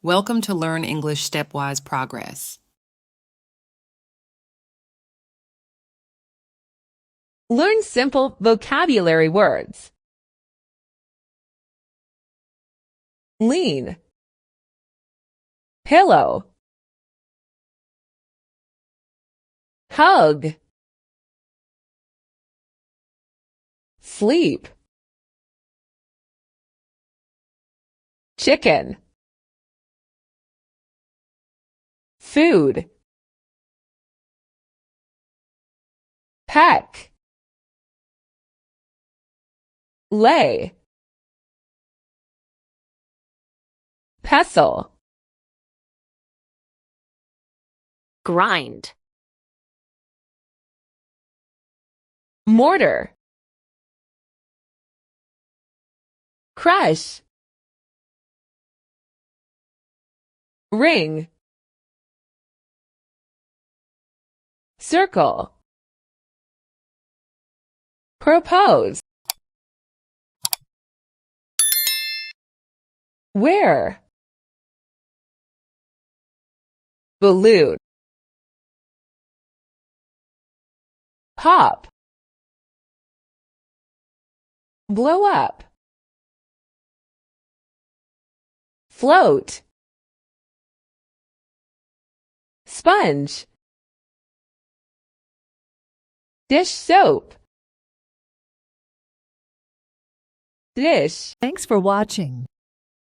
Welcome to Learn English Stepwise Progress. Learn simple vocabulary words. Lean, pillow, hug, sleep, chicken, food, peck, lay, pestle, grind, mortar, crush, ring, circle, propose, wear, balloon, pop, blow up, float, sponge, dish soap, dish. Thanks for watching.